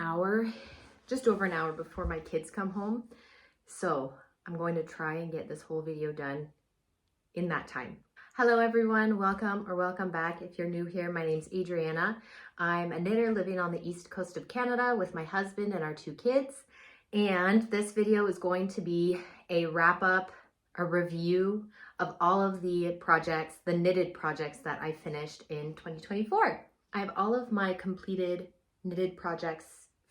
hour, just over an hour before my kids come home. So I'm going to try and get this whole video done in that time. Hello everyone, welcome back. If you're new here, my name's Adriana. I'm a knitter living on the east coast of Canada with my husband and our 2 kids. And this video is going to be a wrap up, a review of all of the projects, the knitted projects that I finished in 2024. I have all of my completed knitted projects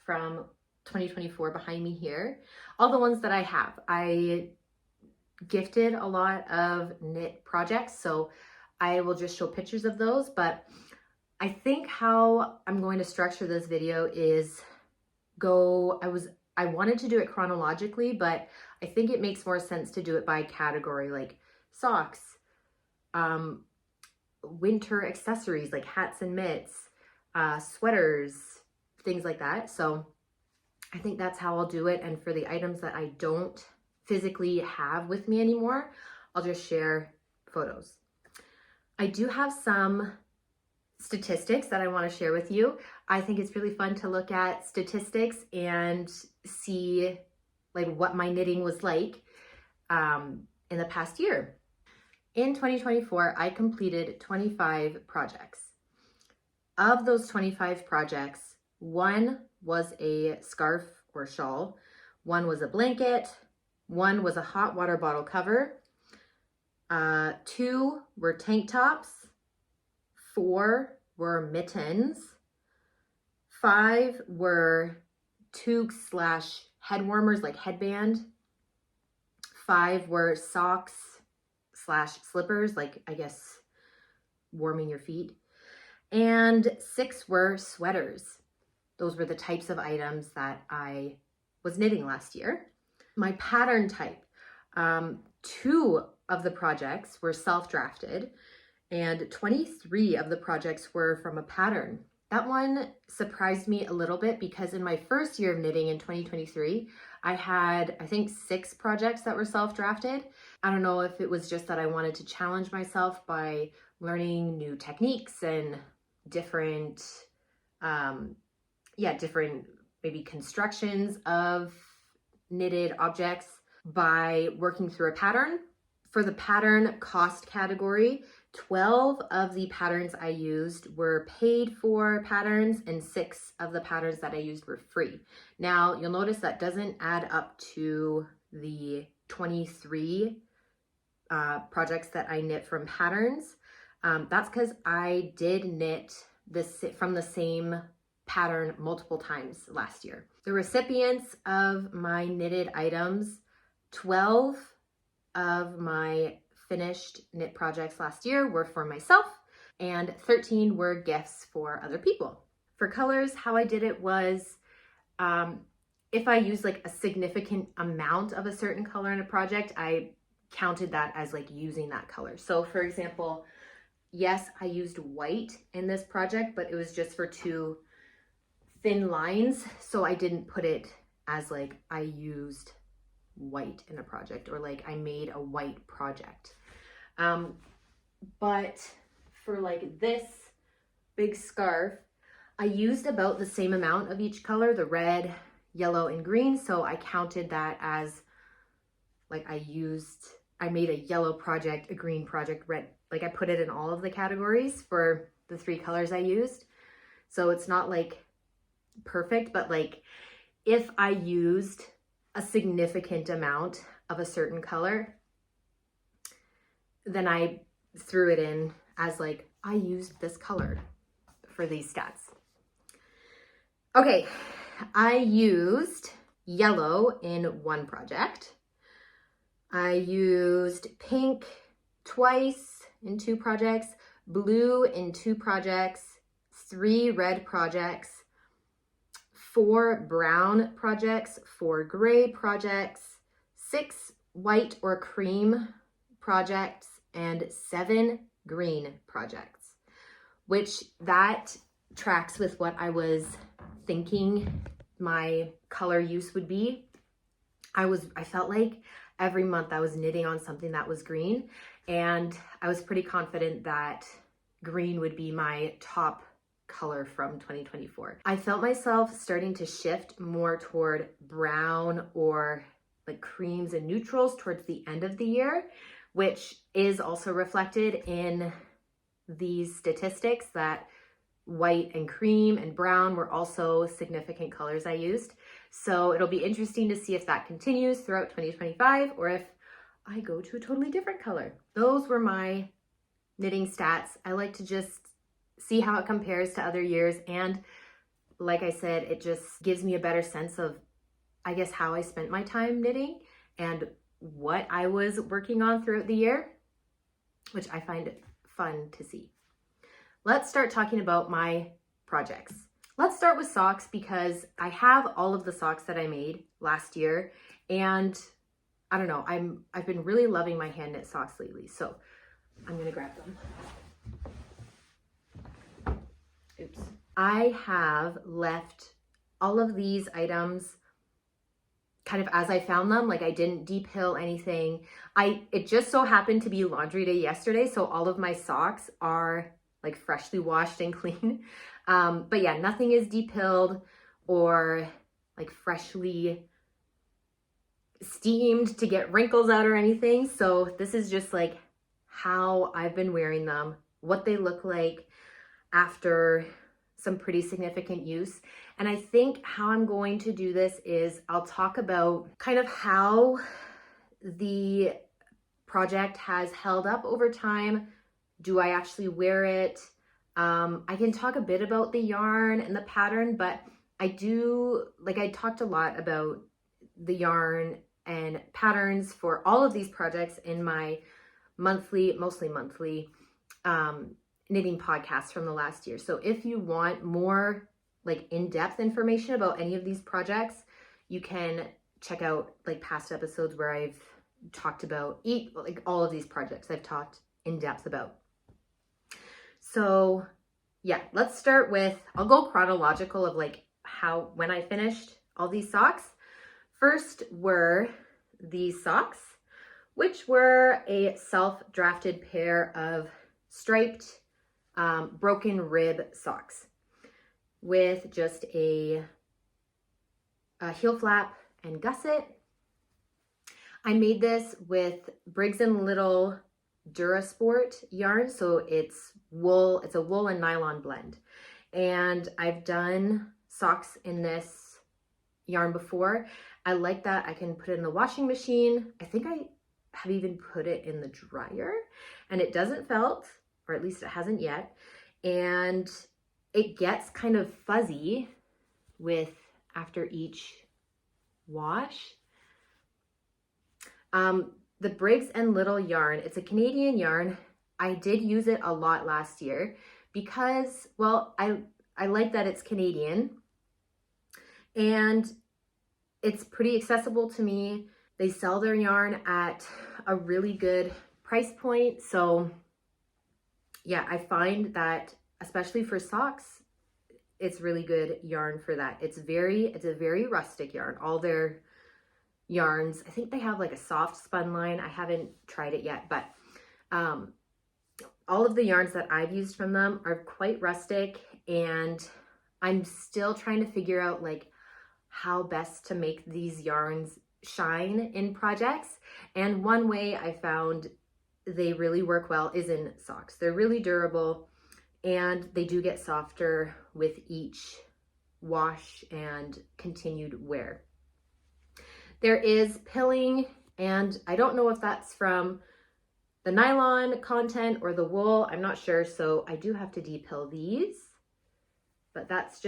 from 2024 behind me here. All the ones that I have. I gifted a lot of knit projects, so I will just show pictures of those, but I think how I'm going to structure this video is I wanted to do it chronologically, but I think it makes more sense to do it by category, like socks, winter accessories like hats and mitts, sweaters, things like that. So I think that's how I'll do it. And for the items that I don't physically have with me anymore, I'll just share photos. I do have some statistics that I want to share with you. I think it's really fun to look at statistics and see like what my knitting was like in the past year. In 2024, I completed 25 projects. Of those 25 projects, 1 was a scarf or shawl, 1 was a blanket, 1 was a hot water bottle cover, 2 were tank tops, 4 were mittens, 5 were toques / head warmers like headband, 5 were socks / slippers, like I guess warming your feet, and 6 were sweaters. Those were the types of items that I was knitting last year. My pattern type, 2 of the projects were self-drafted and 23 of the projects were from a pattern. That one surprised me a little bit because in my first year of knitting in 2023, I had, I think, 6 projects that were self-drafted. I don't know if it was just that I wanted to challenge myself by learning new techniques and different maybe constructions of knitted objects by working through a pattern. For the pattern cost category, 12 of the patterns I used were paid for patterns and 6 of the patterns that I used were free. Now you'll notice that doesn't add up to the 23 projects that I knit from patterns. That's because I did knit this from the same pattern multiple times last year. The recipients of my knitted items, 12 of my finished knit projects last year were for myself and 13 were gifts for other people. For colors, how I did it was if I used like a significant amount of a certain color in a project, I counted that as like using that color. So for example, yes, I used white in this project, but it was just for 2 thin lines. So I didn't put it as like I used white in a project or like I made a white project. But for like this big scarf, I used about the same amount of each color, the red, yellow, and green. So I counted that as like I made a yellow project, a green project, red, like I put it in all of the categories for the 3 colors I used. So it's not like perfect, but like if I used a significant amount of a certain color, then I threw it in as like I used this color for these stats. Okay, I used yellow in 1 project. I used pink twice in 2 projects, blue in 2 projects, 3 red projects, 4 brown projects, 4 gray projects, 6 white or cream projects, and 7 green projects, which that tracks with what I was thinking my color use would be. I felt like every month I was knitting on something that was green, and I was pretty confident that green would be my top color from 2024. I felt myself starting to shift more toward brown or like creams and neutrals towards the end of the year, which is also reflected in these statistics that white and cream and brown were also significant colors I used. So it'll be interesting to see if that continues throughout 2025 or if I go to a totally different color. Those were my knitting stats. I like to just see how it compares to other years. And like I said, it just gives me a better sense of, I guess, how I spent my time knitting and what I was working on throughout the year, which I find fun to see. Let's start talking about my projects. Let's start with socks because I have all of the socks that I made last year, and I don't know, I've been really loving my hand knit socks lately, so I'm gonna grab them. Oops. I have left all of these items kind of as I found them. Like I didn't depill anything. It just so happened to be laundry day yesterday, so all of my socks are like freshly washed and clean. But yeah, nothing is depilled or like freshly steamed to get wrinkles out or anything. So this is just like how I've been wearing them, what they look like after some pretty significant use. And I think how I'm going to do this is I'll talk about kind of how the project has held up over time. Do I actually wear it? I can talk a bit about the yarn and the pattern, but I talked a lot about the yarn and patterns for all of these projects in my mostly monthly, knitting podcast from the last year. So if you want more like in-depth information about any of these projects, you can check out like past episodes where I've talked about like all of these projects I've talked in depth about. So yeah, let's start with, I'll go chronological of like when I finished all these socks. First were these socks, which were a self-drafted pair of striped broken rib socks with just a heel flap and gusset. I made this with Briggs & Little Durasport yarn, so it's wool, it's a wool and nylon blend. And I've done socks in this yarn before. I like that I can put it in the washing machine. I think I have even put it in the dryer and it doesn't felt, or at least it hasn't yet. And it gets kind of fuzzy after each wash. The Briggs & Little yarn, it's a Canadian yarn. I did use it a lot last year because, well, I like that it's Canadian and it's pretty accessible to me. They sell their yarn at a really good price point. So yeah, I find that especially for socks, it's really good yarn for that. It's a very rustic yarn. All their yarns, I think they have like a soft spun line. I haven't tried it yet, but all of the yarns that I've used from them are quite rustic, and I'm still trying to figure out like how best to make these yarns shine in projects. And one way I found they really work well is in socks. They're really durable and they do get softer with each wash and continued wear. There is pilling, and I don't know if that's from the nylon content or the wool. I'm not sure, so I do have to depill these. But that's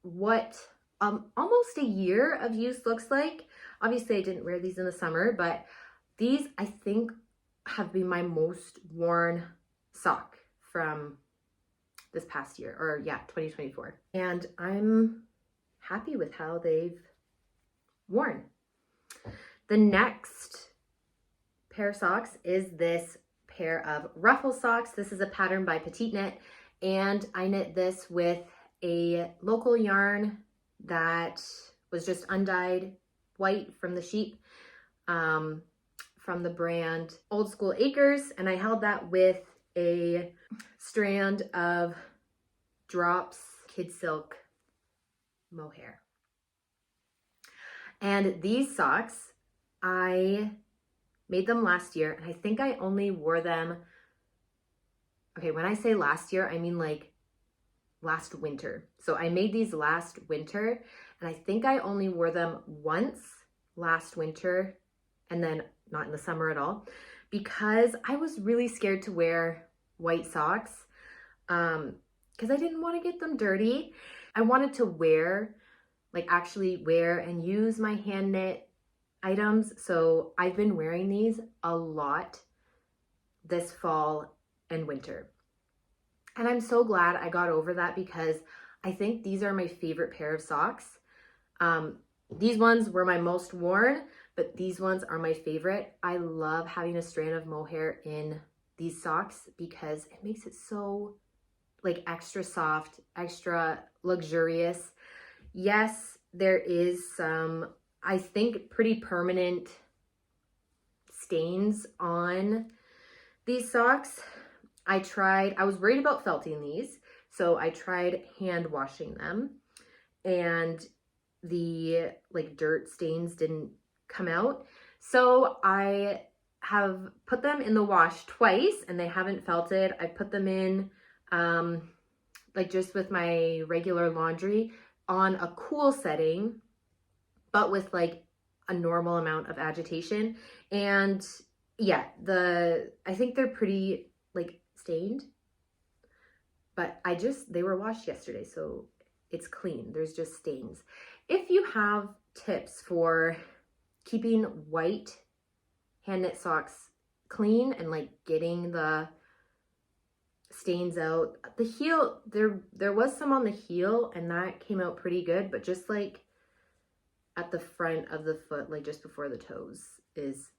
what almost a year of use looks like. Obviously, I didn't wear these in the summer, but these I think have been my most worn sock from this past year, or yeah, 2024. And I'm happy with how they've worn. The next pair of socks is this pair of ruffle socks. This is a pattern by Petite Knit, and I knit this with a local yarn that was just undyed white from the sheep, from the brand Old School Acres, and I held that with a strand of Drops Kid Silk Mohair. And these socks, I made them last year, and I think I only wore them, okay, when I say last year, I mean like last winter. So I made these last winter, and I think I only wore them once last winter, and then not in the summer at all, because I was really scared to wear white socks, because I didn't want to get them dirty. I wanted to wear, like actually wear and use my hand knit items. So I've been wearing these a lot this fall and winter. And I'm so glad I got over that, because I think these are my favorite pair of socks. These ones were my most worn, but these ones are my favorite. I love having a strand of mohair in these socks because it makes it so like extra soft, extra luxurious. Yes, there is some, I think, pretty permanent stains on these socks. I was worried about felting these, so I tried hand washing them, and the like dirt stains didn't come out. So I have put them in the wash twice and they haven't felted. I put them in like just with my regular laundry on a cool setting, but with like a normal amount of agitation. And yeah, I think they're pretty like stained, but they were washed yesterday, so it's clean. There's just stains. If you have tips for keeping white hand knit socks clean and like getting the stains out, the heel, there was some on the heel and that came out pretty good, but just like at the front of the foot, like just before the toes, it's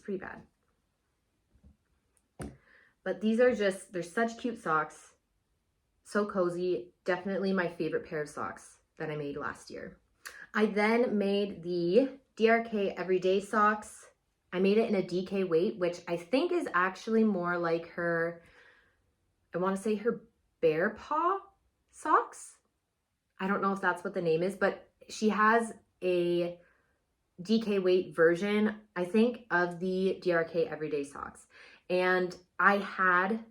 pretty bad. But these are just, they're such cute socks, so cozy. Definitely my favorite pair of socks that I made last year. I then made the DRK Everyday Socks. I made it in a DK weight, which I think is actually more like her, I want to say her bear paw socks. I don't know if that's what the name is, but she has a DK weight version, I think, of the DRK Everyday Socks. And I had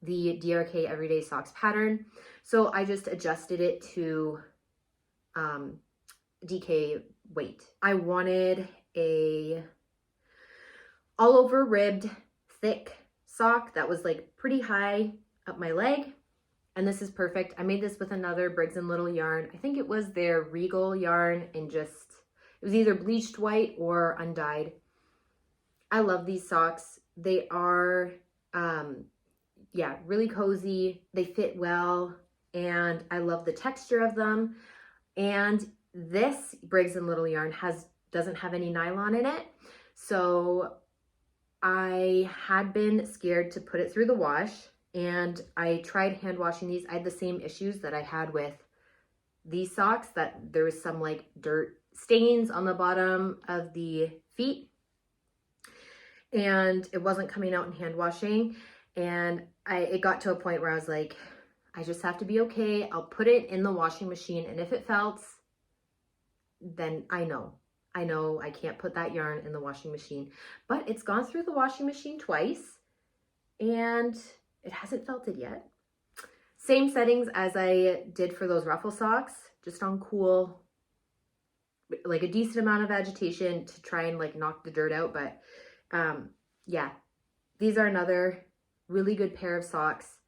the DRK Everyday Socks pattern, so I just adjusted it to DK weight. I wanted a all over ribbed thick sock that was like pretty high up my leg, and this is perfect. I made this with another Briggs & Little yarn. I think it was their Regal yarn, and it was either bleached white or undyed. I love these socks. They are yeah, really cozy. They fit well, and I love the texture of them. And this Briggs & Little yarn doesn't have any nylon in it, so I had been scared to put it through the wash, and I tried hand washing these. I had the same issues that I had with these socks, that there was some like dirt stains on the bottom of the feet, and it wasn't coming out in hand washing. And it got to a point where I was like, I just have to be okay. I'll put it in the washing machine, and if it felts, then I know I can't put that yarn in the washing machine. But it's gone through the washing machine twice, and it hasn't felted yet. Same settings as I did for those ruffle socks, just on cool, like a decent amount of agitation to try and like knock the dirt out. But yeah, these are another really good pair of socks,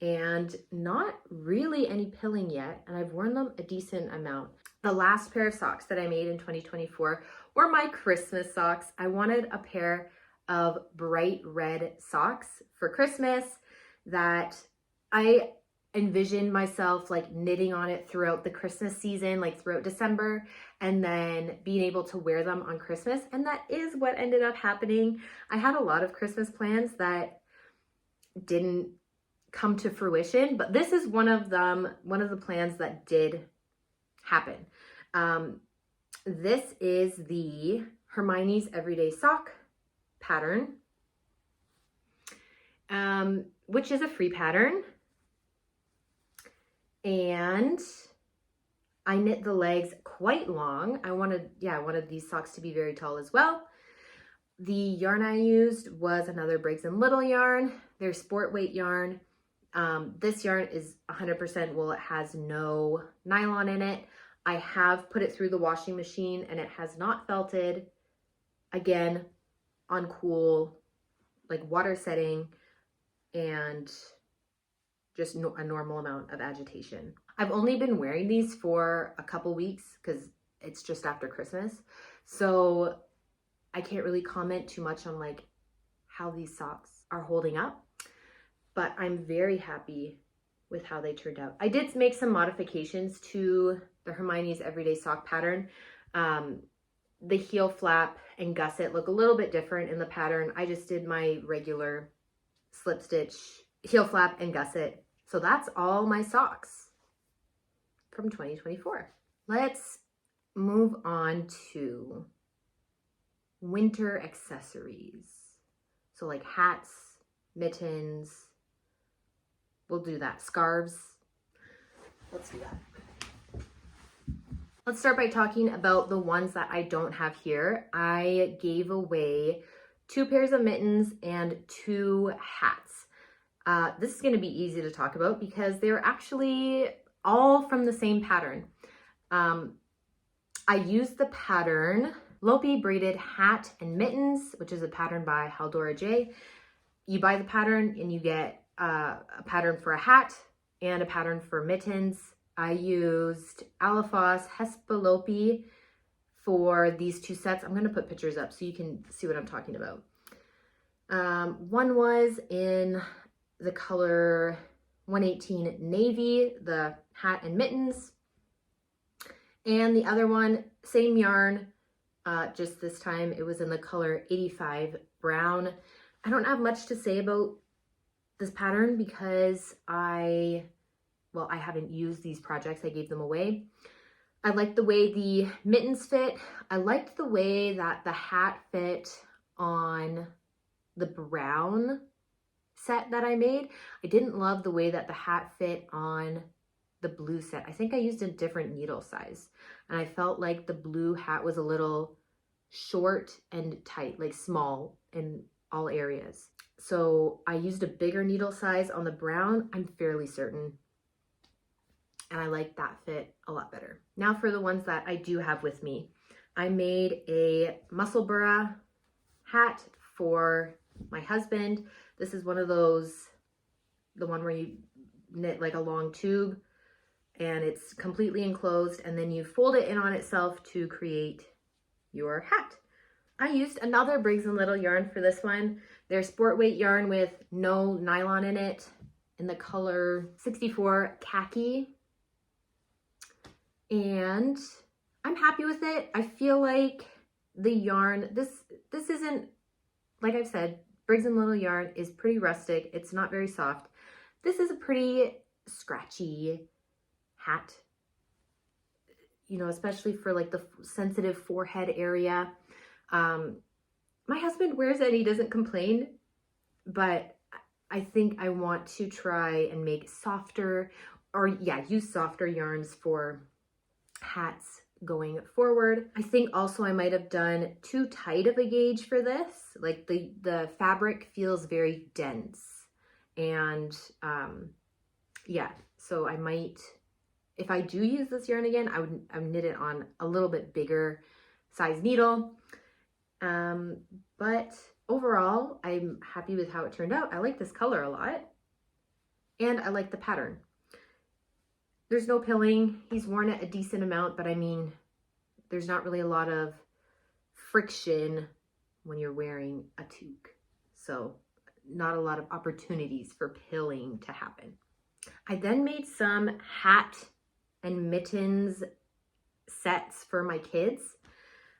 and not really any pilling yet, and I've worn them a decent amount. The last pair of socks that I made in 2024 were my Christmas socks. I wanted a pair of bright red socks for Christmas that I envisioned myself like knitting on it throughout the Christmas season, like throughout December, and then being able to wear them on Christmas. And that is what ended up happening. I had a lot of Christmas plans that didn't come to fruition, but this is one of the plans that did happen. This is the Hermione's Everyday Sock pattern, which is a free pattern. And I knit the legs quite long. I wanted these socks to be very tall as well. The yarn I used was another Briggs & Little yarn. They're sport weight yarn. This yarn is 100% wool. It has no nylon in it. I have put it through the washing machine and it has not felted. Again, on cool, like water setting, and just a normal amount of agitation. I've only been wearing these for a couple weeks because it's just after Christmas. So I can't really comment too much on like how these socks are holding up, but I'm very happy with how they turned out. I did make some modifications to the Hermione's Everyday Sock pattern. The heel flap and gusset look a little bit different in the pattern. I just did my regular slip stitch, heel flap and gusset. So that's all my socks from 2024. Let's move on to winter accessories. So like hats, mittens, we'll do that. Scarves, let's do that. Let's start by talking about the ones that I don't have here. I gave away 2 pairs of mittens and 2 hats. This is gonna be easy to talk about because they're actually all from the same pattern. I used the pattern Lopi Braided Hat and Mittens, which is a pattern by Haldora J. You buy the pattern and you get a pattern for a hat and a pattern for mittens. I used Alafos Hespelopi for these 2 sets. I'm gonna put pictures up so you can see what I'm talking about. One was in the color 118 Navy, the hat and mittens. And the other one, same yarn, just this time it was in the color 85 Brown. I don't have much to say about this pattern because I haven't used these projects. I gave them away. I liked the way the mittens fit. I liked the way that the hat fit on the brown set that I made. I didn't love the way that the hat fit on the blue set. I think I used a different needle size and I felt like the blue hat was a little short and tight, like small in all areas. So I used a bigger needle size on the brown, I'm fairly certain. And I like that fit a lot better. Now for the ones that I do have with me. I made a Musselburgh hat for my husband. This is one of those, the one where you knit like a long tube and it's completely enclosed and then you fold it in on itself to create your hat. I used another Briggs & Little yarn for this one. They're sport weight yarn with no nylon in it in the color 64 Khaki. And I'm happy with it. I feel like the yarn, this isn't, like I've said, Briggs & Little yarn is pretty rustic. It's not very soft. This is a pretty scratchy hat, you know, especially for like the sensitive forehead area. My husband wears it and he doesn't complain, but I think I want to try and make softer, or use softer yarns for hats going forward. I think also I might have done too tight of a gauge for this. Like the fabric feels very dense and so I might, if I do use this yarn again, I would knit it on a little bit bigger size needle. But overall, I'm happy with how it turned out. I like this color a lot and I like the pattern. There's no pilling. He's worn it a decent amount, but I mean, there's not really a lot of friction when you're wearing a toque. So not a lot of opportunities for pilling to happen. I then made some hat and mittens sets for my kids.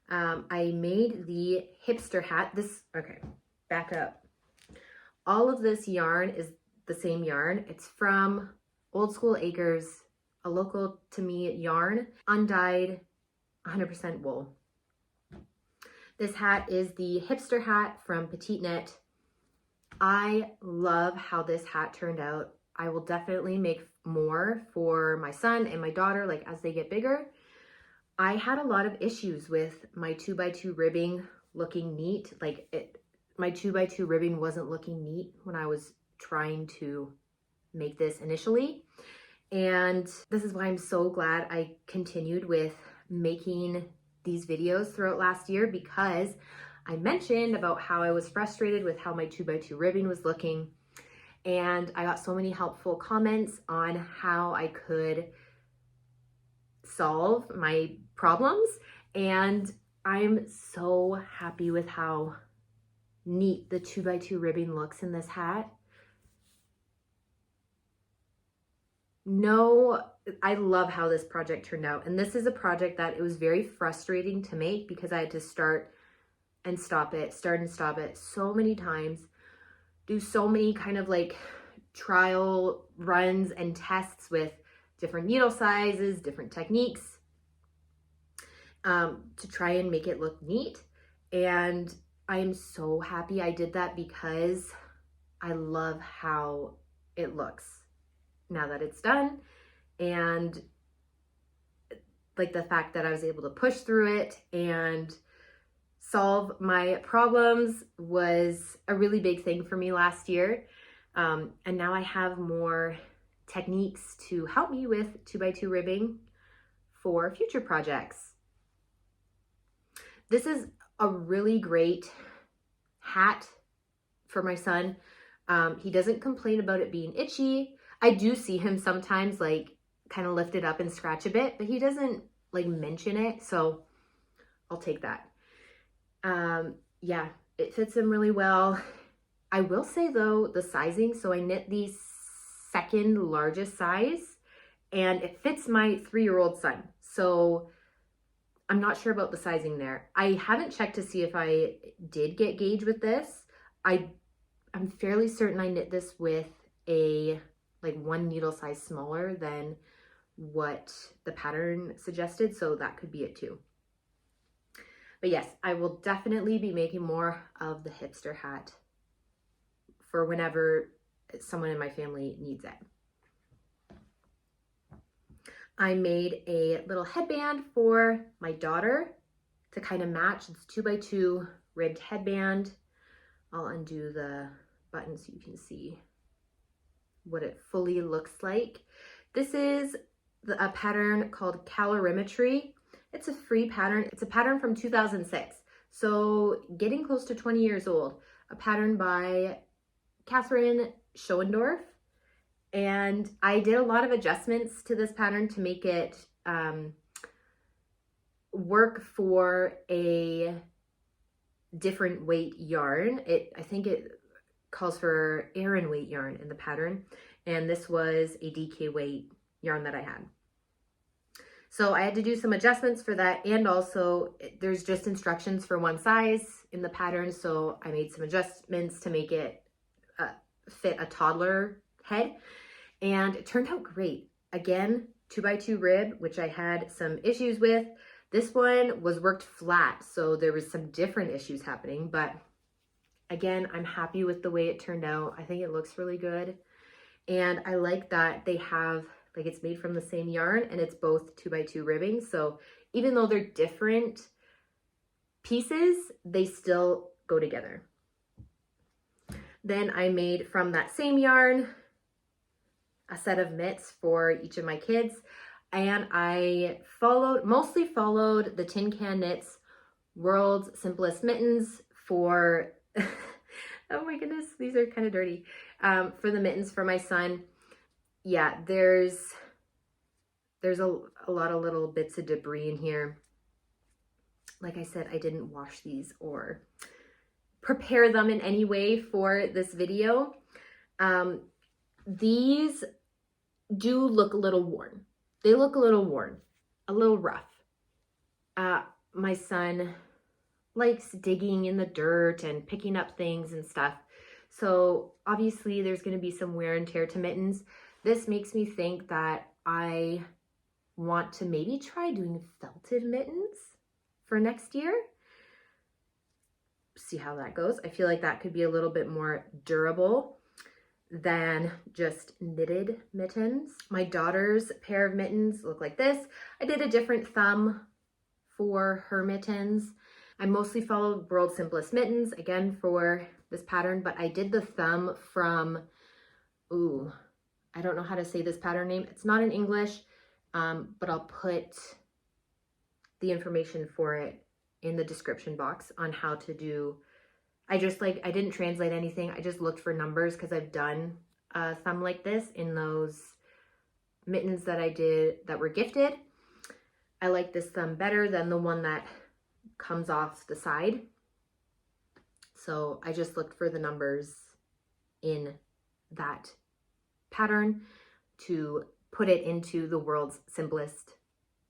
I made the hipster hat. Okay, back up. All of this yarn is the same yarn. It's from Old School Acres, a local to me yarn, undyed, 100% wool. This hat is the hipster hat from Petite Knit. I love how this hat turned out. I will definitely make more for my son and my daughter, like as they get bigger. I had a lot of issues with my 2x2 ribbing looking neat. My 2x2 ribbing wasn't looking neat when I was trying to make this initially. And this is why I'm so glad I continued with making these videos throughout last year, because I mentioned about how I was frustrated with how my 2x2 ribbing was looking. And I got so many helpful comments on how I could solve my problems. And I'm so happy with how neat the 2x2 ribbing looks in this hat. No, I love how this project turned out. And this is a project that it was very frustrating to make because I had to start and stop it so many times, do so many kind of like trial runs and tests with different needle sizes, different techniques, to try and make it look neat. And I am so happy I did that because I love how it looks now that it's done. And like the fact that I was able to push through it and solve my problems was a really big thing for me last year. And now I have more techniques to help me with 2x2 ribbing for future projects. This is a really great hat for my son. He doesn't complain about it being itchy. I do see him sometimes like kind of lift it up and scratch a bit, but he doesn't like mention it, so I'll take that. Yeah, it fits him really well. I will say though, the sizing, so I knit the second largest size and it fits my 3-year-old son. So I'm not sure about the sizing there. I haven't checked to see if I did get gauge with this. I'm fairly certain I knit this with a like 1 needle size smaller than what the pattern suggested. So that could be it too. But yes, I will definitely be making more of the hipster hat for whenever someone in my family needs it. I made a little headband for my daughter to kind of match. It's 2x2 ribbed headband. I'll undo the button so you can see what it fully looks like. This is a pattern called Calorimetry. It's a free pattern. It's a pattern from 2006. So getting close to 20 years old. A pattern by Catherine Schoendorf. And I did a lot of adjustments to this pattern to make it work for a different weight yarn. I think it calls for Aran weight yarn in the pattern. And this was a DK weight yarn that I had. So I had to do some adjustments for that, and also there's just instructions for one size in the pattern, so I made some adjustments to make it fit a toddler head, and it turned out great. Again, 2x2 rib, which I had some issues with. This one was worked flat, so there was some different issues happening, but again, I'm happy with the way it turned out. I think it looks really good, and I like that they have like it's made from the same yarn and it's both 2x2 ribbing. So even though they're different pieces, they still go together. Then I made from that same yarn a set of mitts for each of my kids. And I mostly followed the Tin Can Knits World's Simplest Mittens for, oh my goodness, these are kind of dirty, for the mittens for my son. Yeah, there's a lot of little bits of debris in here. Like I said, I didn't wash these or prepare them in any way for this video. These do look a little worn. They look a little worn, a little rough. My son likes digging in the dirt and picking up things and stuff. So obviously there's going to be some wear and tear to mittens. This makes me think that I want to maybe try doing felted mittens for next year. See how that goes. I feel like that could be a little bit more durable. than just knitted mittens. My daughter's pair of mittens look like this. I did a different thumb for her mittens. I mostly followed World's Simplest Mittens, again, for this pattern, but I did the thumb from, ooh, I don't know how to say this pattern name. It's not in English, but I'll put the information for it in the description box on how to do. I didn't translate anything. I just looked for numbers because I've done a thumb like this in those mittens that I did that were gifted. I like this thumb better than the one that comes off the side. So I just looked for the numbers in that pattern to put it into the World's Simplest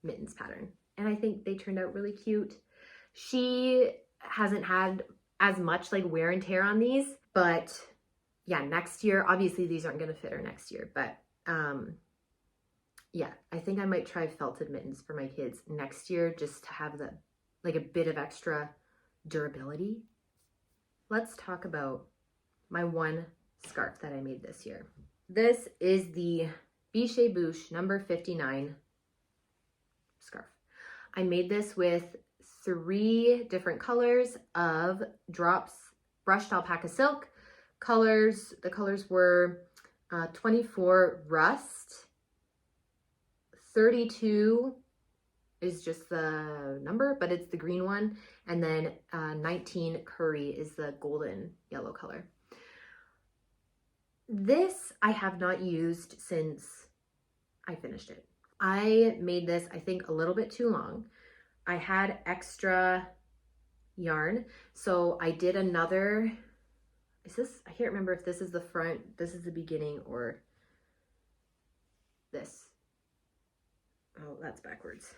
Mittens pattern. And I think they turned out really cute. She hasn't had as much like wear and tear on these, but yeah, next year, obviously these aren't going to fit her next year, but yeah, I think I might try felted mittens for my kids next year just to have the like a bit of extra durability. Let's talk about my one scarf that I made this year. This is the Biche Bouche number 59 scarf. I made this with 3 different colors of drops brushed alpaca silk colors. The colors were 24 rust, 32 is just the number, but it's the green one, and then 19 curry is the golden yellow color. This I have not used since I finished it. I made this, I think, a little bit too long. I had extra yarn, so I did another, I can't remember if this is the front, this is the beginning, or this. Oh, that's backwards.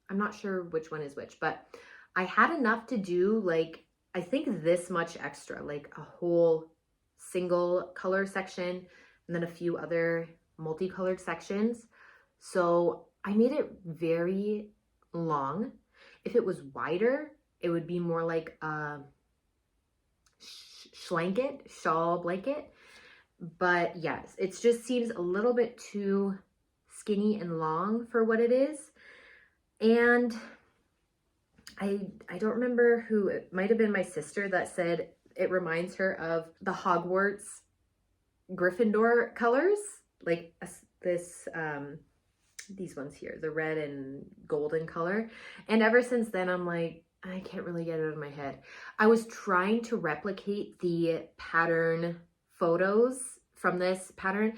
I'm not sure which one is which, but I had enough to do like, I think this much extra, like a whole single color section and then a few other multicolored sections. So I made it very long. If it was wider, it would be more like a shawl blanket. But yes, it just seems a little bit too skinny and long for what it is. And I don't remember who, it might have been my sister that said it reminds her of the Hogwarts Gryffindor colors, like this, these ones here, the red and golden color. And ever since then, I'm like, I can't really get it out of my head. I was trying to replicate the pattern photos from this pattern.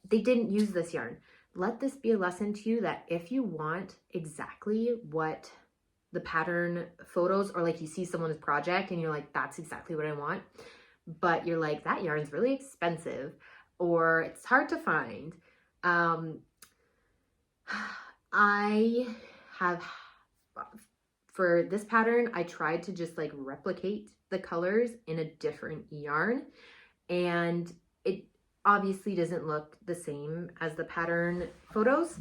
They didn't use this yarn. Let this be a lesson to you that if you want exactly what the pattern photos, or like you see someone's project and you're like, that's exactly what I want, but you're like, that yarn's really expensive or it's hard to find. I have, for this pattern, I tried to just like replicate the colors in a different yarn, and it obviously doesn't look the same as the pattern photos.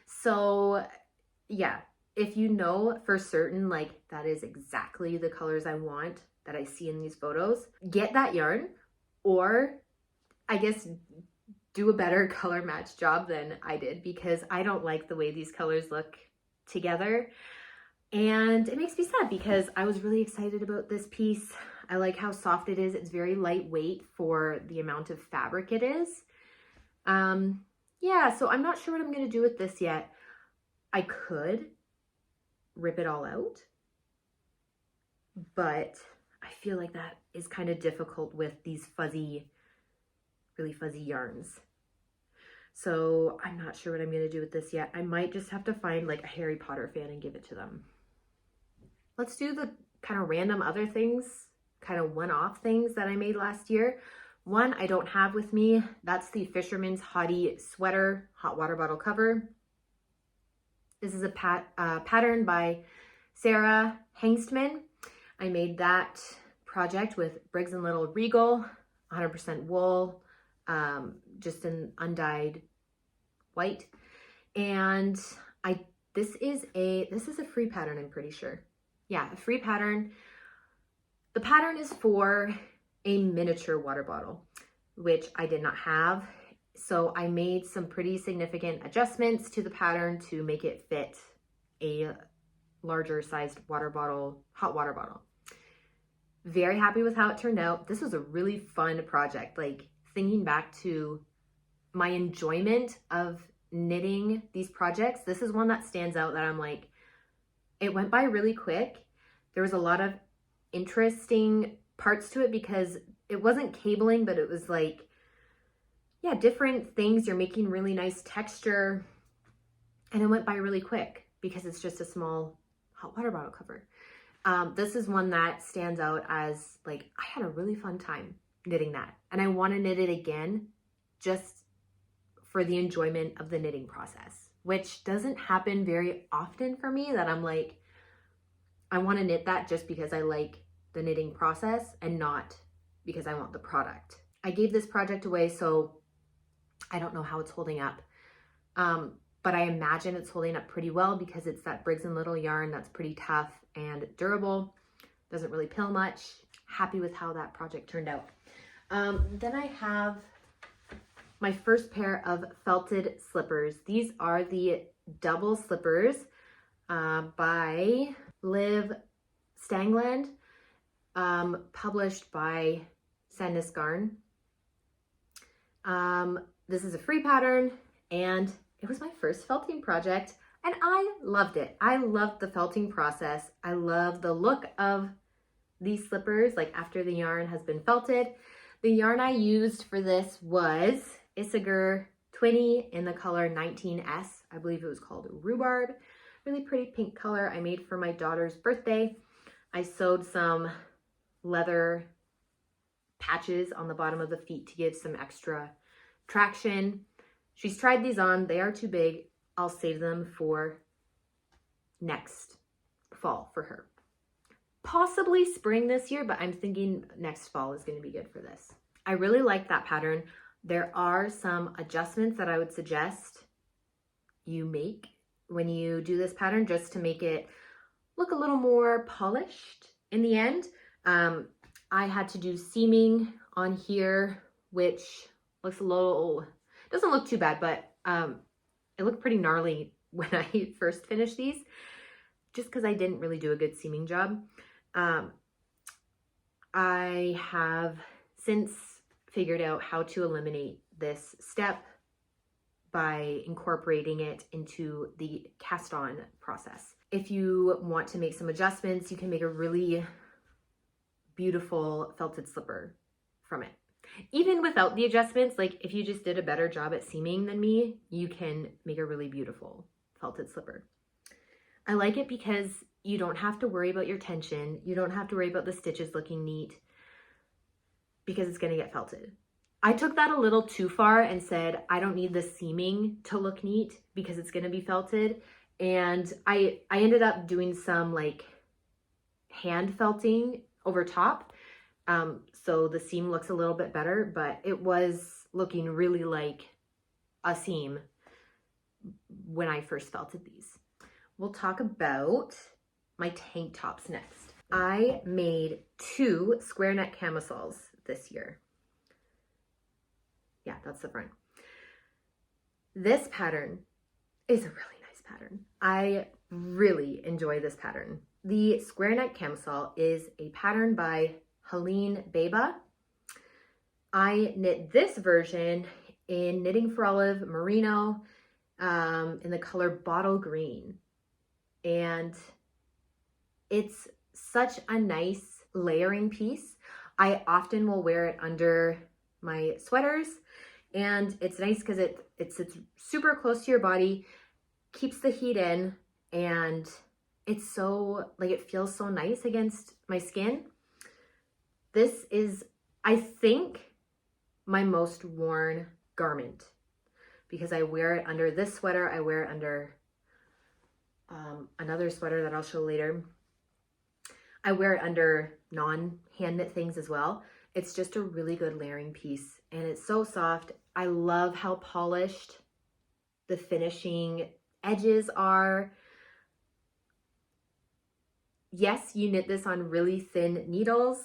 So yeah, if you know for certain, like that is exactly the colors I want that I see in these photos, get that yarn, or I guess do a better color match job than I did, because I don't like the way these colors look together. And it makes me sad because I was really excited about this piece. I like how soft it is. It's very lightweight for the amount of fabric it is. Yeah, so I'm not sure what I'm going to do with this yet. I could rip it all out, but I feel like that is kind of difficult with these fuzzy, really fuzzy yarns. So I'm not sure what I'm going to do with this yet. I might just have to find like a Harry Potter fan and give it to them. Let's do the kind of random other things, kind of one-off things that I made last year. One I don't have with me. That's the Fisherman's Hottie sweater hot water bottle cover. This is a pattern by Sarah Hengstman. I made that project with Briggs & Little Regal, 100% wool, just an undyed white. And this is a free pattern, I'm pretty sure. Yeah, a free pattern. The pattern is for a miniature water bottle. which I did not have. So I made some pretty significant adjustments to the pattern to make it fit a larger sized water bottle, hot water bottle. Very happy with how it turned out. This was a really fun project. Like, thinking back to my enjoyment of knitting these projects, this is one that stands out that I'm like, it went by really quick. There was a lot of interesting parts to it because it wasn't cabling, but it was like, yeah, different things. You're making really nice texture, and it went by really quick because it's just a small hot water bottle cover. This is one that stands out as like, I had a really fun time knitting that, and I want to knit it again just for the enjoyment of the knitting process, which doesn't happen very often for me, that I'm like, I want to knit that just because I like the knitting process and not because I want the product. I gave this project away, so I don't know how it's holding up. But I imagine it's holding up pretty well because it's that Briggs & Little yarn that's pretty tough and durable. Doesn't really pill much. Happy with how that project turned out. Then I have my first pair of felted slippers. These are the double slippers by Liv Stangland, published by Misc. This is a free pattern, and it was my first felting project, and I loved it. I loved the felting process. I love the look of these slippers, like after the yarn has been felted. The yarn I used for this was Isager 20 in the color 19S. I believe it was called Rhubarb. Really pretty pink color I made for my daughter's birthday. I sewed some leather patches on the bottom of the feet to give some extra traction. She's tried these on. They are too big. I'll save them for next fall for her. Possibly spring this year, but I'm thinking next fall is going to be good for this. I really like that pattern. There are some adjustments that I would suggest you make when you do this pattern just to make it look a little more polished in the end. I had to do seaming on here, which looks a little, doesn't look too bad, but it looked pretty gnarly when I first finished these, just because I didn't really do a good seaming job. I have since figured out how to eliminate this step by incorporating it into the cast on process. If you want to make some adjustments, you can make a really beautiful felted slipper from it. Even without the adjustments, like if you just did a better job at seaming than me, you can make a really beautiful felted slipper. I like it because you don't have to worry about your tension. You don't have to worry about the stitches looking neat because it's gonna get felted. I took that a little too far and said, I don't need the seaming to look neat because it's gonna be felted. And I ended up doing some like hand felting over top. So the seam looks a little bit better, but it was looking really like a seam when I first felted these. We'll talk about my tank tops next. I made 2 square neck camisoles this year. Yeah, that's the front. This pattern is a really nice pattern. I really enjoy this pattern. The square neck camisole is a pattern by Helene Beba. I knit this version in Knitting for Olive Merino in the color Bottle Green. And it's such a nice layering piece. I often will wear it under my sweaters, and it's nice because it sits super close to your body, keeps the heat in, and it's so, like, it feels so nice against my skin. This is, I think, my most worn garment because I wear it under this sweater. I wear it under another sweater that I'll show later. I wear it under non-hand knit things as well. It's just a really good layering piece, and it's so soft. I love how polished the finishing edges are. Yes, you knit this on really thin needles,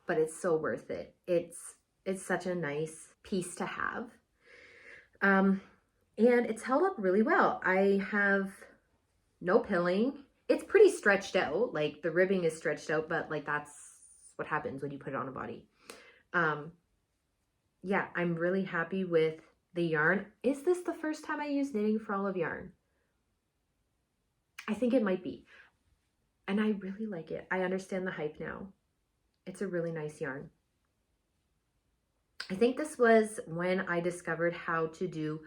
but it's so worth it. It's It's such a nice piece to have. And it's held up really well. I have no pilling. It's pretty stretched out. Like the ribbing is stretched out, but like that's what happens when you put it on a body. Yeah, I'm really happy with the yarn. Is this the first time I use Knitting for Olive yarn? I think it might be. And I really like it. I understand the hype now. It's a really nice yarn. I think this was when I discovered how to do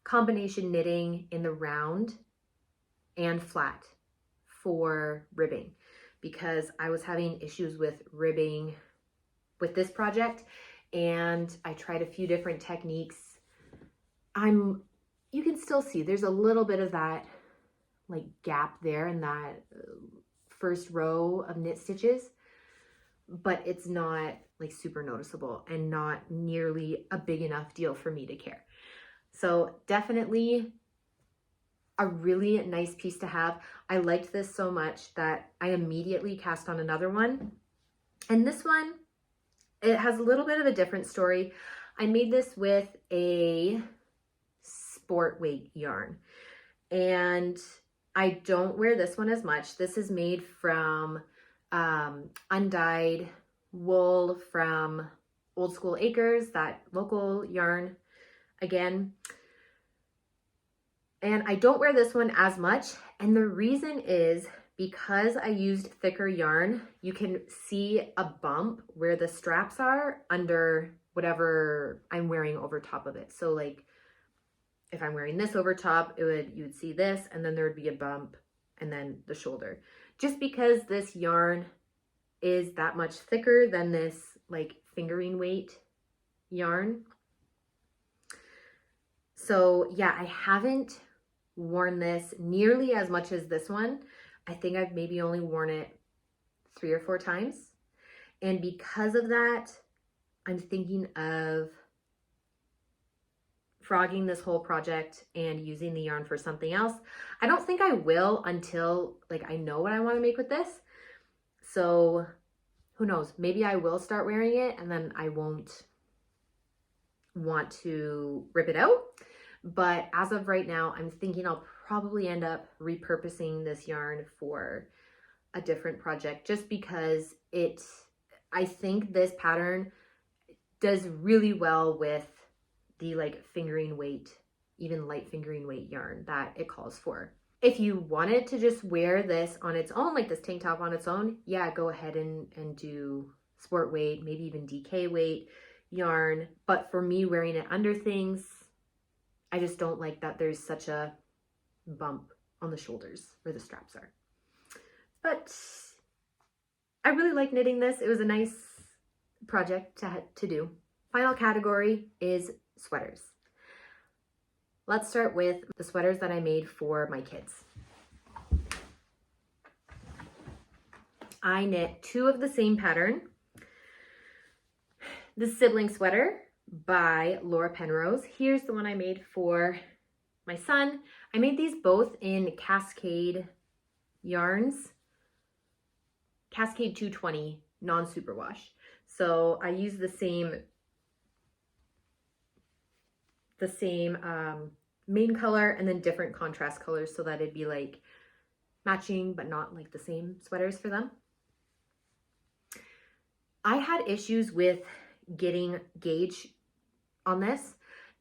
combination knitting in the round and flat for ribbing, because I was having issues with ribbing with this project, and I tried a few different techniques. You can still see there's a little bit of that like gap there in that first row of knit stitches, but it's not like super noticeable and not nearly a big enough deal for me to care. So definitely a really nice piece to have. I liked this so much that I immediately cast on another one. And this one, it has a little bit of a different story. I made this with a sport weight yarn, and I don't wear this one as much. This is made from undyed wool from Old School Acres, that local yarn again. And I don't wear this one as much. And the reason is because I used thicker yarn, you can see a bump where the straps are under whatever I'm wearing over top of it. So like if I'm wearing this over top, you would see this, and then there would be a bump and then the shoulder. Just because this yarn is that much thicker than this like fingering weight yarn. So yeah, I haven't worn this nearly as much as this one. I think I've maybe only worn it 3 or 4 times. And because of that, I'm thinking of frogging this whole project and using the yarn for something else. I don't think I will until like I know what I want to make with this. So who knows, maybe I will start wearing it and then I won't want to rip it out. But as of right now, I'm thinking I'll probably end up repurposing this yarn for a different project, just because I think this pattern does really well with the like fingering weight, even light fingering weight yarn that it calls for. If you wanted to just wear this on its own, like this tank top on its own, yeah, go ahead and do sport weight, maybe even DK weight yarn. But for me, wearing it under things, I just don't like that there's such a bump on the shoulders where the straps are. But I really like knitting this. It was a nice project to do. Final category is sweaters. Let's start with the sweaters that I made for my kids. I knit 2 of the same pattern. The sibling sweater by Laura Penrose. Here's the one I made for my son. I made these both in Cascade yarns, Cascade 220 non-superwash. So I use the same main color and then different contrast colors so that it'd be like matching but not like the same sweaters for them. I had issues with getting gauge on this,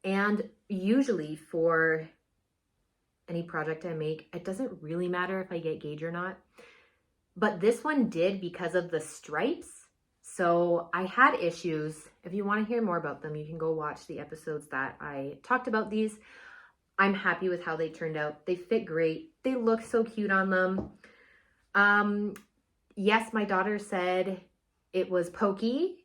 and usually for any project I make, it doesn't really matter if I get gauge or not, but this one did because of the stripes. So I had issues. If you want to hear more about them, you can go watch the episodes that I talked about these. I'm happy with how they turned out. They fit great. They look so cute on them. Yes, my daughter said it was pokey,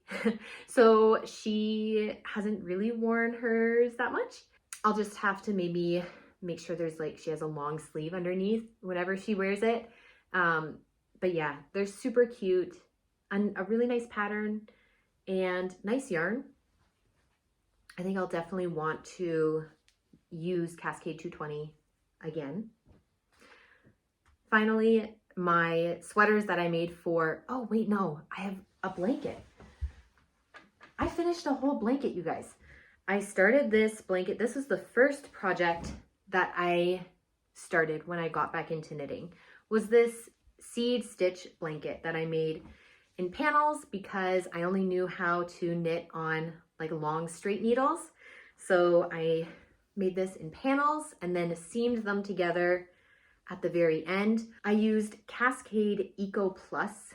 so she hasn't really worn hers that much. I'll just have to maybe make sure there's like, she has a long sleeve underneath whenever she wears it. But yeah, they're super cute and a really nice pattern and nice yarn. I think I'll definitely want to use Cascade 220 again. Finally, my sweaters that I made for, oh wait, no, I have a blanket. I finished a whole blanket, you guys. I started this blanket. This was the first project that I started when I got back into knitting, was this seed stitch blanket that I made in panels because I only knew how to knit on like long straight needles. So I made this in panels and then seamed them together at the very end. I used Cascade Eco Plus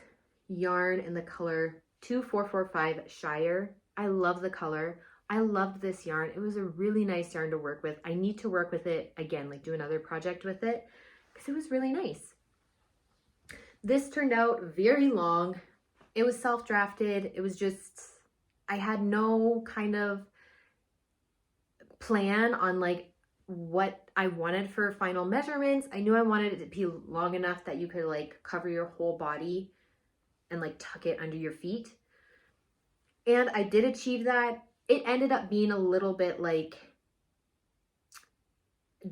yarn in the color 2445 Shire. I love the color. I loved this yarn. It was a really nice yarn to work with. I need to work with it again, like do another project with it because it was really nice. This turned out very long. It was self-drafted. It was just, I had no kind of plan on like what I wanted for final measurements. I knew I wanted it to be long enough that you could like cover your whole body and like tuck it under your feet. And I did achieve that. It ended up being a little bit like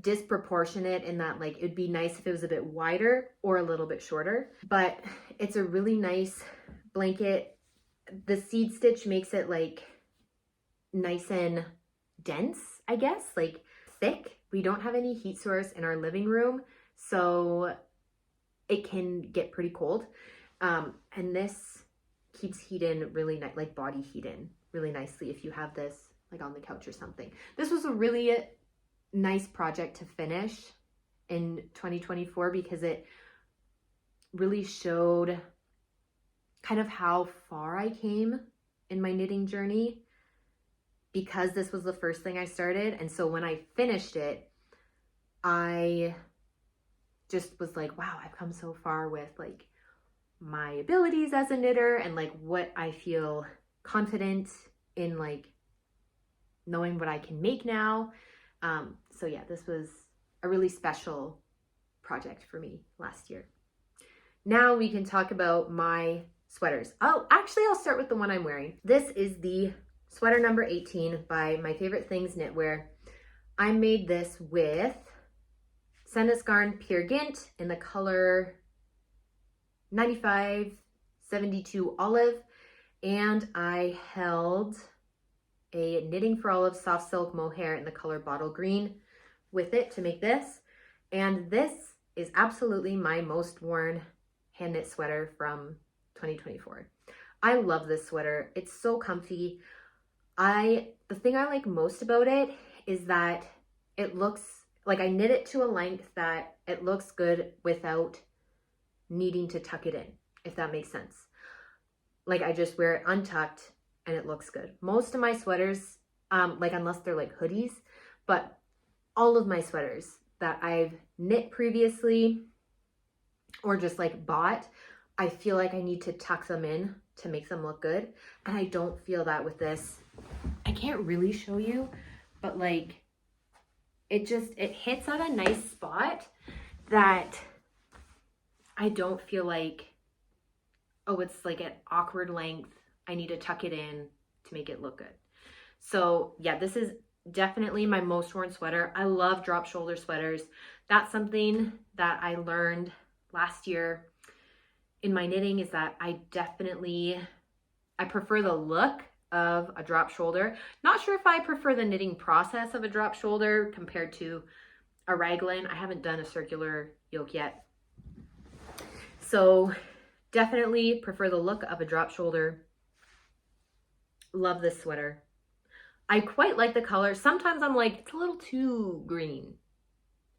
disproportionate in that like it'd be nice if it was a bit wider or a little bit shorter, but it's a really nice blanket. The seed stitch makes it like nice and dense, I guess, like thick. We don't have any heat source in our living room, so it can get pretty cold. And this keeps heat in really nice, like body heat in really nicely if you have this like on the couch or something. This was a really nice project to finish in 2024 because it really showed kind of how far I came in my knitting journey because this was the first thing I started. And so when I finished it, I just was like, wow, I've come so far with like my abilities as a knitter and like what I feel confident in, like knowing what I can make now. So yeah, this was a really special project for me last year. Now we can talk about my sweaters. I'll start with the one I'm wearing. This is the sweater number 18 by My Favorite Things Knitwear. I made this with Sendisgarn Peer Gynt in the color 9572 Olive, and I held a Knitting for Olive soft silk mohair in the color Bottle Green with it to make this. And this is absolutely my most worn hand knit sweater from 2024. I love this sweater. It's so comfy. The thing I like most about it is that it looks like I knit it to a length that it looks good without needing to tuck it in, if that makes sense. Like I just wear it untucked and it looks good. Most of my sweaters, like unless they're like hoodies, but all of my sweaters that I've knit previously or just like bought, I feel like I need to tuck them in to make them look good. And I don't feel that with this. I can't really show you, but like it hits at a nice spot that I don't feel like, oh, it's like an awkward length. I need to tuck it in to make it look good. So yeah, this is definitely my most worn sweater. I love drop shoulder sweaters. That's something that I learned last year in my knitting, is that I prefer the look of a drop shoulder. Not sure if I prefer the knitting process of a drop shoulder compared to a raglan. I haven't done a circular yoke yet. So definitely prefer the look of a drop shoulder. Love this sweater. I quite like the color. Sometimes I'm like, it's a little too green.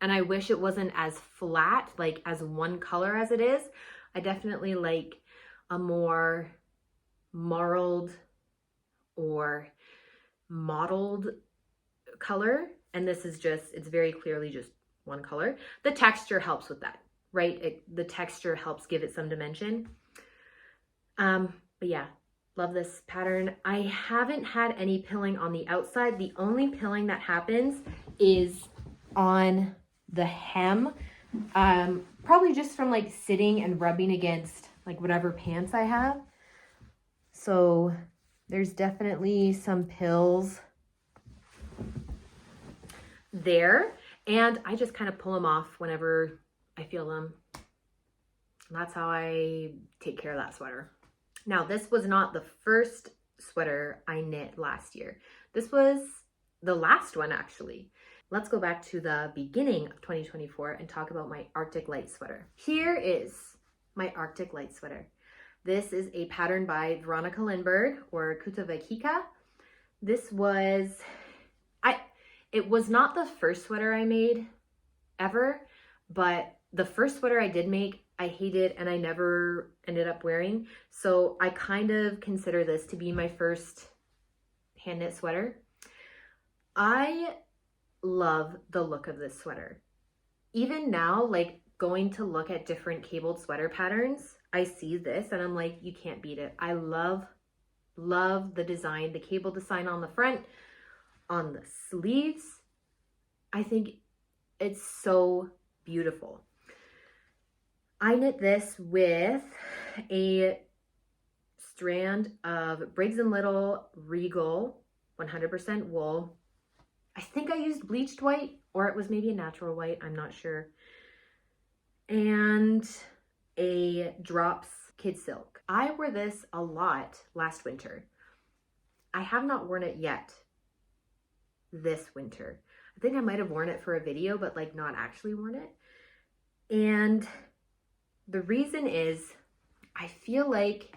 And I wish it wasn't as flat, like as one color as it is. I definitely like a more marled or mottled color. And this is just, it's very clearly just one color. The texture helps with that, right? The texture helps give it some dimension. But yeah, love this pattern. I haven't had any pilling on the outside. The only pilling that happens is on the hem, probably just from like sitting and rubbing against like whatever pants I have. So there's definitely some pills there, and I just kind of pull them off whenever I feel them. And that's how I take care of that sweater. Now, this was not the first sweater I knit last year. This was the last one actually. Let's go back to the beginning of 2024 and talk about my Arctic Light sweater. Here is my Arctic Light sweater. This is a pattern by Veronica Lindberg, or Kutavakika. This was, it was not the first sweater I made ever, but the first sweater I did make, I hated and I never ended up wearing. So I kind of consider this to be my first hand knit sweater. I love the look of this sweater. Even now, like going to look at different cabled sweater patterns, I see this and I'm like, you can't beat it. I love the design, the cable design on the front, on the sleeves. I think it's so beautiful. I knit this with a strand of Briggs & Little Regal 100% wool. I think I used bleached white, or it was maybe a natural white, I'm not sure. And a Drops Kid Silk. I wore this a lot last winter. I have not worn it yet this winter. I think I might have worn it for a video, but like not actually worn it. And the reason is I feel like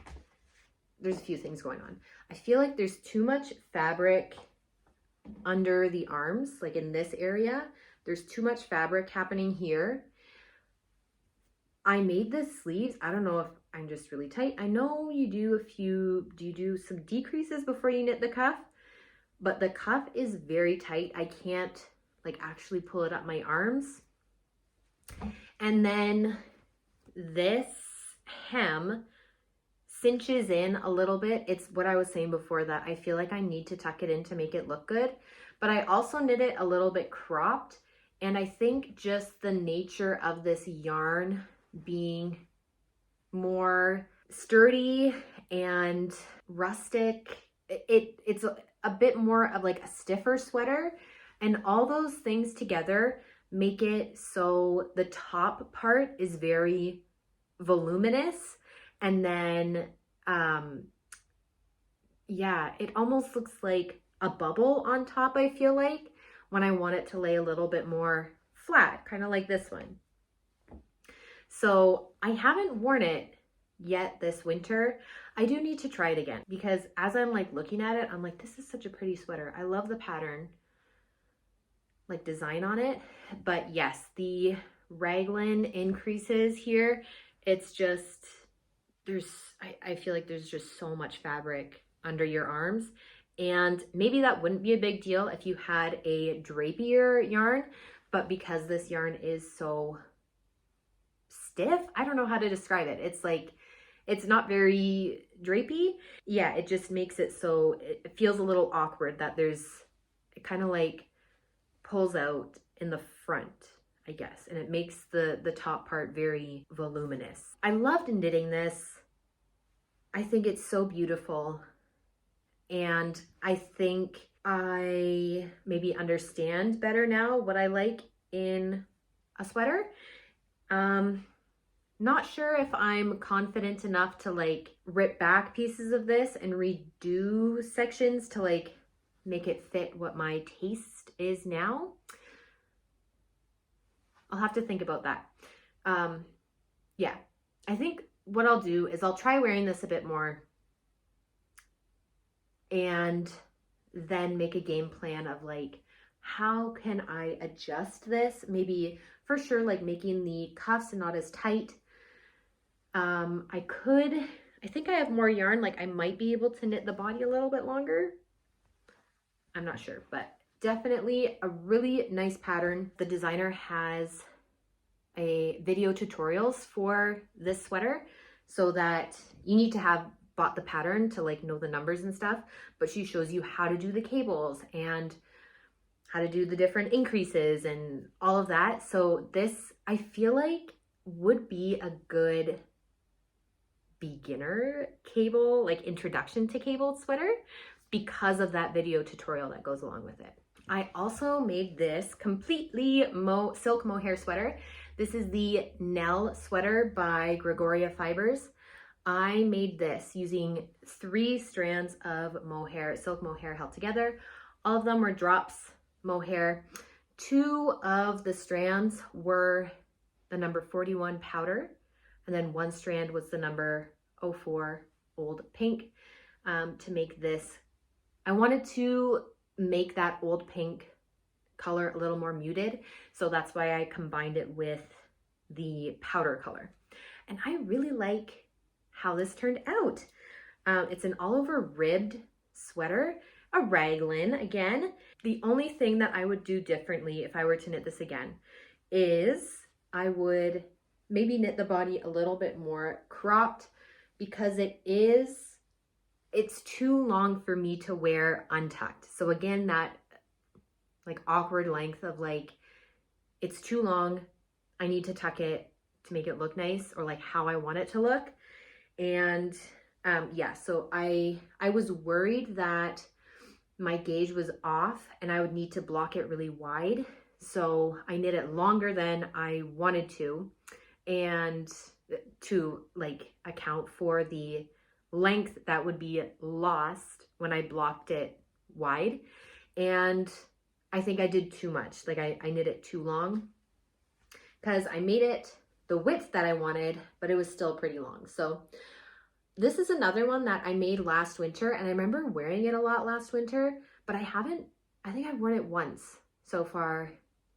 there's a few things going on. I feel like there's too much fabric under the arms, like in this area. There's too much fabric happening here. I made the sleeves. I don't know if I'm just really tight. I know you do some decreases before you knit the cuff, but the cuff is very tight. I can't like actually pull it up my arms. And then this hem cinches in a little bit. It's what I was saying before, that I feel like I need to tuck it in to make it look good, but I also knit it a little bit cropped. And I think just the nature of this yarn being more sturdy and rustic, it's a bit more of like a stiffer sweater, and all those things together make it so the top part is very voluminous, and then yeah, it almost looks like a bubble on top, I feel like, when I want it to lay a little bit more flat, kind of like this one. So I haven't worn it yet this winter. I do need to try it again, because as I'm like looking at it, I'm like, this is such a pretty sweater. I love the pattern, like design on it. But yes, the raglan increases here. It's just, I feel like there's just so much fabric under your arms. And maybe that wouldn't be a big deal if you had a drapier yarn, but because this yarn is so stiff, I don't know how to describe it. It's like, it's not very drapey. Yeah, it just makes it so it feels a little awkward that it kind of like pulls out in the front, I guess, and it makes the top part very voluminous. I loved knitting this. I think it's so beautiful, and I think I maybe understand better now what I like in a sweater. Not sure if I'm confident enough to like rip back pieces of this and redo sections to like make it fit what my taste is now. I'll have to think about that. Yeah, I think what I'll do is I'll try wearing this a bit more and then make a game plan of like, how can I adjust this? Maybe for sure, like making the cuffs not as tight. I think I have more yarn, like I might be able to knit the body a little bit longer. I'm not sure, but definitely a really nice pattern. The designer has a video tutorials for this sweater, so that you need to have bought the pattern to like know the numbers and stuff, but she shows you how to do the cables and how to do the different increases and all of that. So this, I feel like, would be a good beginner cable, like introduction to cabled sweater, because of that video tutorial that goes along with it. I also made this completely silk mohair sweater. This is the Nell sweater by Gregoria Fibers. I made this using 3 strands of mohair, silk mohair held together. All of them were drops mohair. 2 of the strands were the number 41 powder, and then 1 strand was the number 04 old pink. To make this, I wanted to make that old pink color a little more muted, so that's why I combined it with the powder color. And I really like how this turned out. It's an all over ribbed sweater, a raglan again. The only thing that I would do differently if I were to knit this again is I would maybe knit the body a little bit more cropped, because it's too long for me to wear untucked. So again, that like awkward length of like, it's too long, I need to tuck it to make it look nice, or like how I want it to look. And yeah, so I was worried that my gauge was off and I would need to block it really wide. So I knit it longer than I wanted to, and to like account for the length that would be lost when I blocked it wide. And I think I did too much. Like I knit it too long, because I made it the width that I wanted, but it was still pretty long. So this is another one that I made last winter, and I remember wearing it a lot last winter, but I think I've worn it once so far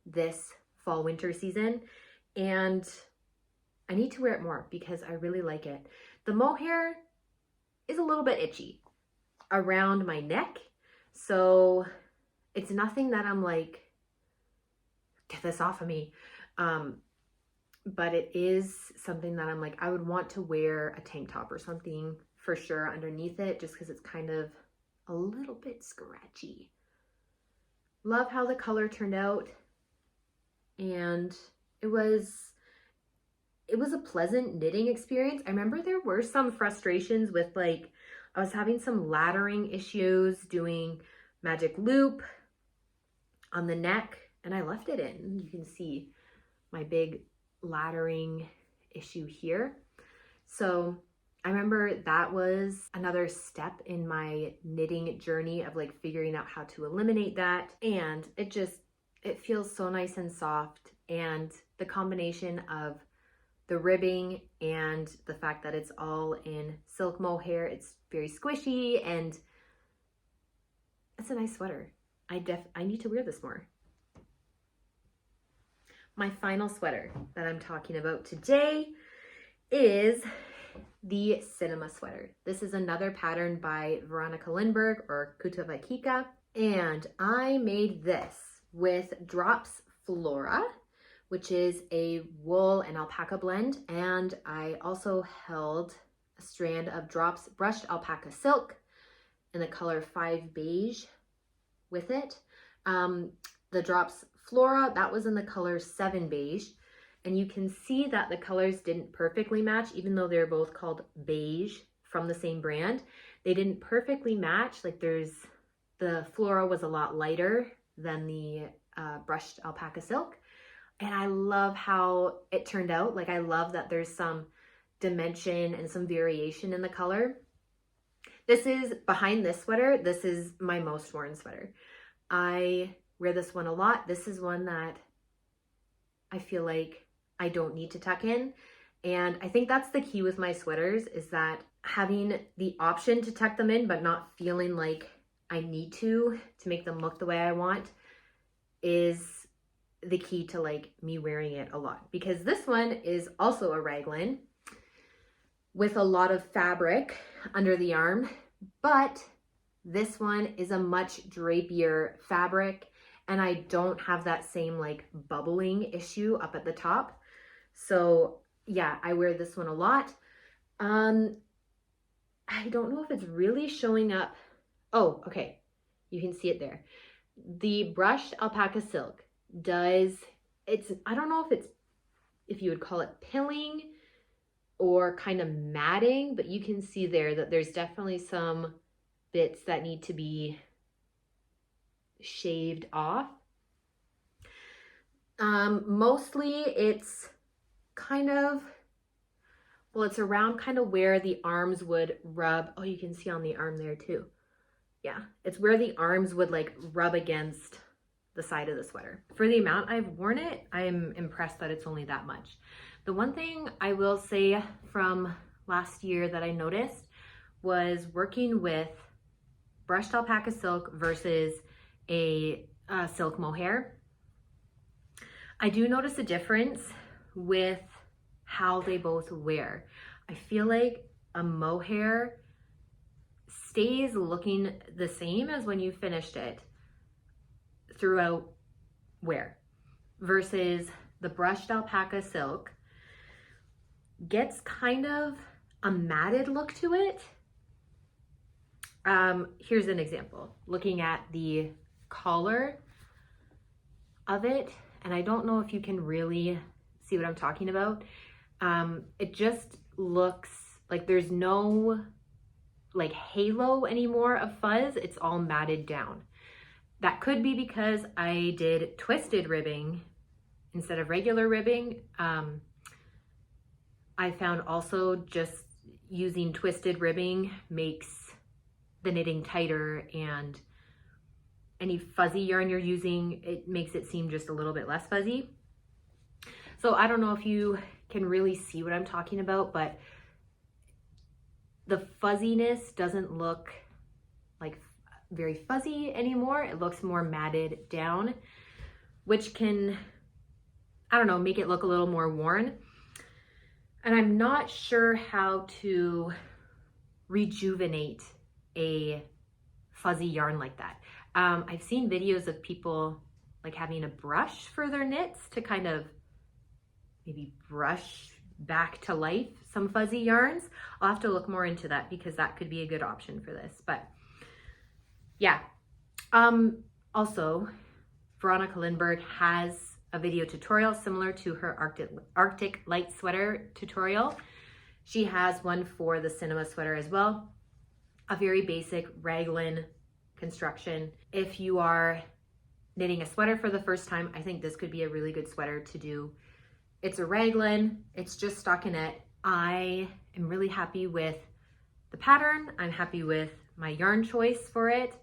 this fall winter season, and I need to wear it more because I really like it. The mohair is a little bit itchy around my neck, so it's nothing that I'm like, get this off of me. But it is something that I'm like, I would want to wear a tank top or something for sure underneath it, just because it's kind of a little bit scratchy. Love how the color turned out, and it was a pleasant knitting experience. I remember there were some frustrations with like, I was having some laddering issues doing magic loop on the neck, and I left it in. You can see my big laddering issue here. So I remember that was another step in my knitting journey of like figuring out how to eliminate that. And it feels so nice and soft. And the combination of the ribbing and the fact that it's all in silk mohair, it's very squishy, and it's a nice sweater. I need to wear this more. My final sweater that I'm talking about today is the Cinema sweater. This is another pattern by Veronica Lindberg, or Kutavakika, and I made this with Drops Flora, which is a wool and alpaca blend, and I also held a strand of Drops brushed alpaca silk in the color 5 beige with it. The Drops Flora, that was in the color 7 beige, and you can see that the colors didn't perfectly match, even though they're both called beige from the same brand. They didn't perfectly match. Like the Flora was a lot lighter than the brushed alpaca silk, and I love how it turned out. Like I love that there's some dimension and some variation in the color. This is, behind this sweater, this is my most worn sweater. I wear this one a lot. This is one that I feel like I don't need to tuck in. And I think that's the key with my sweaters, is that having the option to tuck them in, but not feeling like I need to make them look the way I want, is the key to like me wearing it a lot. Because this one is also a raglan with a lot of fabric under the arm, but this one is a much drapier fabric, and I don't have that same like bubbling issue up at the top. So yeah, I wear this one a lot. I don't know if it's really showing up. Oh, okay. You can see it there. The brushed alpaca silk I don't know if you would call it pilling or kind of matting, but you can see there that there's definitely some bits that need to be shaved off. Mostly it's kind of Well, it's around kind of where the arms would rub. Oh, you can see on the arm there too. Yeah, it's where the arms would like rub against the side of the sweater. For the amount I've worn it, I'm impressed that it's only that much. The one thing I will say from last year that I noticed was working with brushed alpaca silk versus a silk mohair. I do notice a difference with how they both wear. I feel like a mohair stays looking the same as when you finished it throughout wear, versus the brushed alpaca silk gets kind of a matted look to it. Here's an example. Looking at the collar of it, and I don't know if you can really see what I'm talking about. It just looks like there's no like halo anymore of fuzz. It's all matted down. That could be because I did twisted ribbing instead of regular ribbing. I found also just using twisted ribbing makes the knitting tighter, and any fuzzy yarn you're using, it makes it seem just a little bit less fuzzy. So I don't know if you can really see what I'm talking about, but the fuzziness doesn't look like very fuzzy anymore. It looks more matted down, which can, I don't know, make it look a little more worn. And I'm not sure how to rejuvenate a fuzzy yarn like that. I've seen videos of people like having a brush for their knits to kind of maybe brush back to life some fuzzy yarns. I'll have to look more into that because that could be a good option for this. But yeah, also Veronica Lindbergh has a video tutorial similar to her Arctic light sweater tutorial. She has one for the cinema sweater as well. A very basic raglan construction. If you are knitting a sweater for the first time, I think this could be a really good sweater to do. It's a raglan, it's just stockinette. I am really happy with the pattern. I'm happy with my yarn choice for it,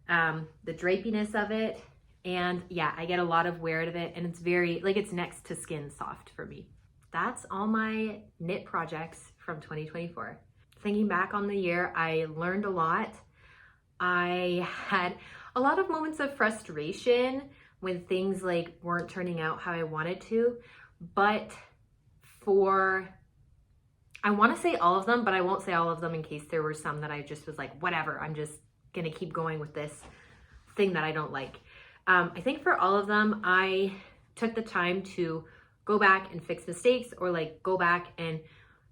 the drapiness of it, and yeah, I get a lot of wear out of it, and it's very, like, it's next to skin soft for me. That's all my knit projects from 2024. Thinking back on the year, I learned a lot. I had a lot of moments of frustration when things like weren't turning out how I wanted to, but I want to say all of them, but I won't say all of them in case there were some that I just was like, whatever, I'm just gonna keep going with this thing that I don't like. I think for all of them, I took the time to go back and fix mistakes, or like go back and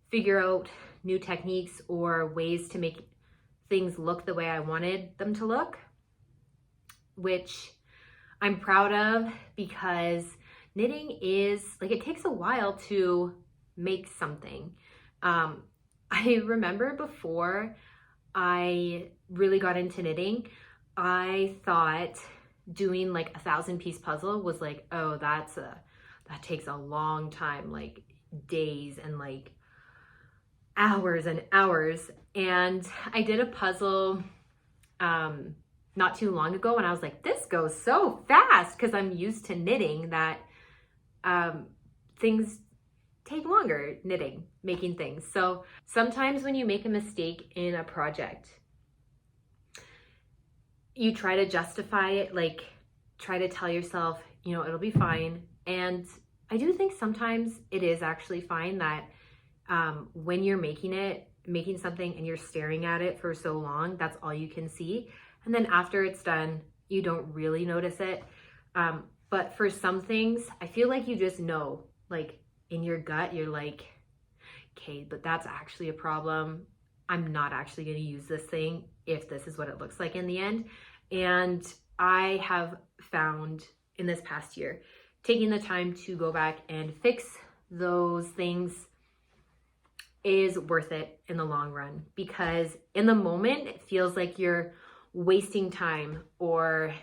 figure out new techniques or ways to make things look the way I wanted them to look, which I'm proud of, because knitting is like, it takes a while to make something. I remember before I really got into knitting, I thought doing like 1,000-piece puzzle was like, oh, that takes a long time, like days and like hours and hours. And I did a puzzle not too long ago, and I was like, this goes so fast, because I'm used to knitting that things take longer, making things. So sometimes when you make a mistake in a project, you try to justify it, like try to tell yourself, you know, it'll be fine. And I do think sometimes it is actually fine that when you're making something and you're staring at it for so long, that's all you can see. And then after it's done, you don't really notice it. But for some things, I feel like you just know, like in your gut, you're like, okay, but that's actually a problem. I'm not actually going to use this thing if this is what it looks like in the end. And I have found in this past year, taking the time to go back and fix those things is worth it in the long run, because in the moment it feels like you're wasting time or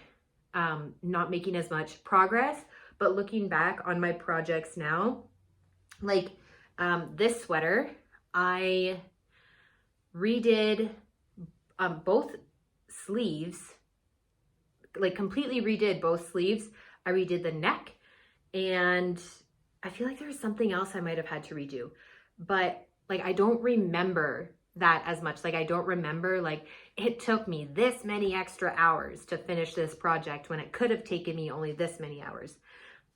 not making as much progress. But looking back on my projects now, like This sweater, I redid both sleeves, like completely redid both sleeves. I redid the neck, and I feel like there was something else I might have had to redo, but like I don't remember that as much. Like I don't remember like it took me this many extra hours to finish this project when it could have taken me only this many hours.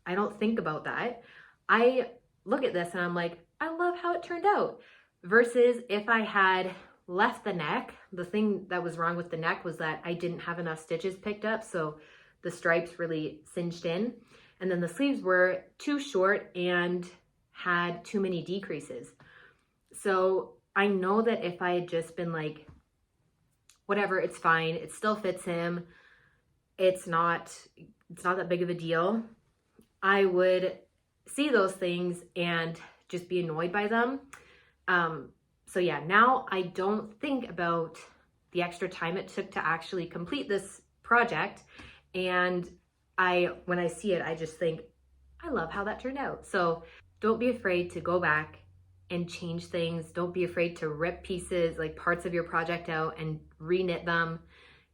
I don't think about that. I look at this and I'm like, I love how it turned out. Versus if I had left the neck, the thing that was wrong with the neck was that I didn't have enough stitches picked up, so the stripes really cinched in. And then the sleeves were too short and had too many decreases. So I know that if I had just been like, whatever, it's fine, it still fits him, it's not that big of a deal, I would see those things and just be annoyed by them. So yeah, now I don't think about the extra time it took to actually complete this project. And when I see it, I just think, I love how that turned out. So don't be afraid to go back and change things. Don't be afraid to rip pieces, like parts of your project out and reknit them.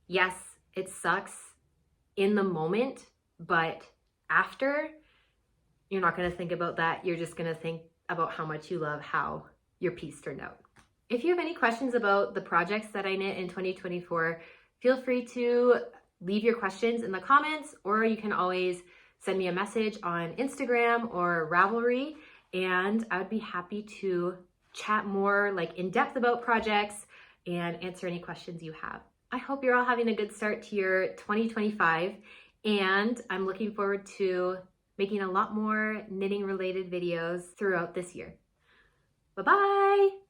Yes, it sucks in the moment, but after, you're not gonna think about that. You're just gonna think about how much you love how your piece turned out. If you have any questions about the projects that I knit in 2024, feel free to leave your questions in the comments, or you can always send me a message on Instagram or Ravelry, and I would be happy to chat more like in depth about projects and answer any questions you have. I hope you're all having a good start to your 2025, and I'm looking forward to making a lot more knitting related videos throughout this year. Bye-bye!